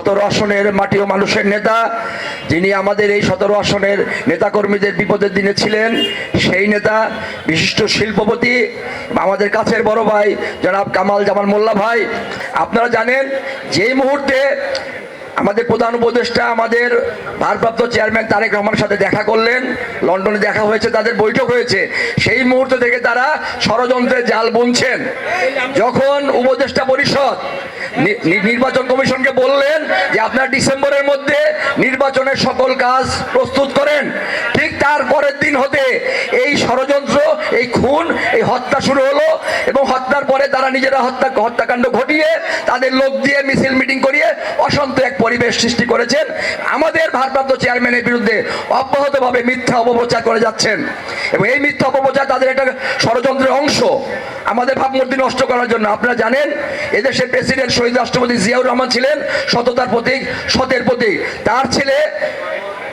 17 আসনের মাটি ও মানুষের নেতা, যিনি আমাদের এই 17 আসনের নেতাকর্মীদের বিপদের দিনে ছিলেন, সেই নেতা বিশিষ্ট শিল্পপতি আমাদের কাছের বড় ভাই জনাব কামাল জামান মোল্লা ভাই। আপনারা জানেন যেই মুহূর্তে আমাদের প্রধান উপদেষ্টা আমাদের ভারপ্রাপ্ত চেয়ারম্যান তারেক রহমানের সাথে দেখা করলেন, লন্ডনে দেখা হয়েছে, তাদের বৈঠক হয়েছে, সেই মুহূর্ত থেকে তারা ষড়যন্ত্রের জাল বুনছেন। যখন উপদেষ্টা পরিষদ নির্বাচন কমিশনকে বললেন যে আপনারা ডিসেম্বরের মধ্যে নির্বাচনের সকল কাজ প্রস্তুত করেন, ঠিক তার পরের দিন হতে এই ষড়যন্ত্র, এই খুন, এই হত্যা শুরু হলো এবং হত্যার পরে তারা নিজেরা হত্যাকাণ্ড ঘটিয়ে তাদের লোক দিয়ে মিছিল মিটিং করিয়ে অশান্ত এক পরিবেশ সৃষ্টি করেছেন। আমাদের ভারপ্রাপ্ত চেয়ারম্যানের বিরুদ্ধে অব্যাহতভাবে মিথ্যা অপপ্রচার করে যাচ্ছেন এবং এই মিথ্যা অপপ্রচার তাদের একটা ষড়যন্ত্রের অংশ, আমাদের ভাবমূর্তি নষ্ট করার জন্য। আপনারা জানেন এদেশের প্রেসিডেন্ট শহীদ রাষ্ট্রপতি জিয়াউর রহমান ছিলেন সততার প্রতীক, সতের প্রতীক। তার ছেলে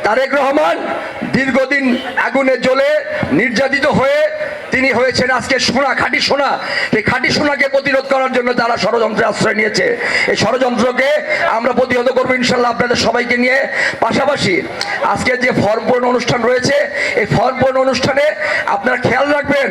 তারেক রহমান দীর্ঘদিন আগুনে জ্বলে নির্যাতিত হয়ে তিনি হয়েছেন আজকে সোনা, খাঁটি সোনা। এই খাঁটি সোনাকে প্রতিরোধ করার জন্য তারা ষড়যন্ত্রে আশ্রয় নিয়েছে। এই ষড়যন্ত্রকে আমরা প্রতিহত করবো ইনশাল্লাহ আপনাদের সবাইকে নিয়ে। পাশাপাশি আজকে যে ফর্ম পূরণ অনুষ্ঠান রয়েছে, এই ফর্ম পূরণ অনুষ্ঠানে আপনারা খেয়াল রাখবেন,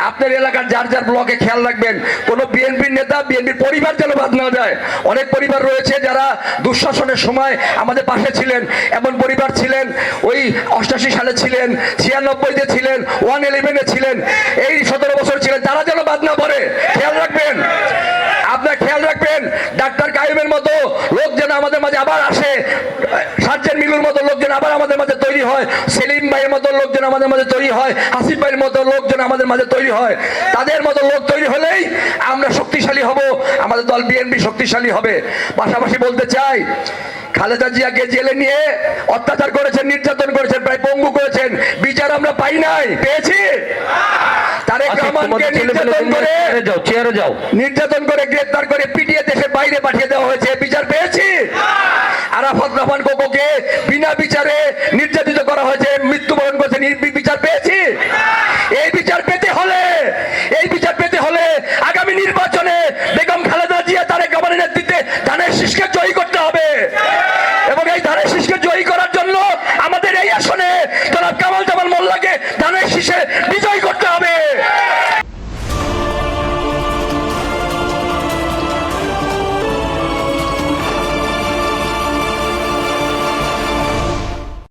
আপনার এলাকার যার যার ব্লকে খেয়াল রাখবেন, কোনো বিএনপির নেতা, বিএনপির পরিবার যেন বাদ না যায়। অনেক পরিবার রয়েছে যারা দুঃশাসনের সময় আমাদের পাশে ছিলেন, এমন পরিবার ছিলেন ওই 88 সালে ছিলেন, 96-তে ছিলেন, 111-এ ছিলেন, এই 17 বছর ছিলেন, তারা যেন বাদ না পড়ে। খেয়াল রাখবেন, আপনার খেয়াল রাখবেন, ডাক্তার কাইমের মতো লোক যেন আমাদের মাঝে আবার আসে, সার্জেন্ট মিলুর মতো লোক যেন আবার আমাদের মাঝে তৈরি হয়, সেলিম ভাইয়ের মতো লোক যেন আমাদের মাঝে তৈরি হয়, হাসিফ ভাইয়ের মতো লোক যেন আমাদের মাঝে তৈরি হয়। তাদের মতো লোক তৈরি হলেই আমরা শক্তিশালী হব, আমাদের দল বিএনপি শক্তিশালী হবে। পাশাপাশি বলতে চাই, খালেদা জিয়াকে জেলে নিয়ে অত্যাচার করেছেন, নির্যাতন করেছেন, প্রায় পঙ্গু করেছেন, বিচার আমরা পাই নাই, পেয়েছি? তারেক রহমানকে নির্যাতন করে গ্রেফতার করে পিটিয়ে দেশের বাইরে পাঠিয়ে দেওয়া হয়েছে, বিচার পেয়েছি? আরাফাত রহমান কোকোকে বিনা বিচারে নির্যাতিত করা হয়েছে, মৃত্যুবরণ করেছে, বিচার পেয়েছি? এই বিচার পেতে হলে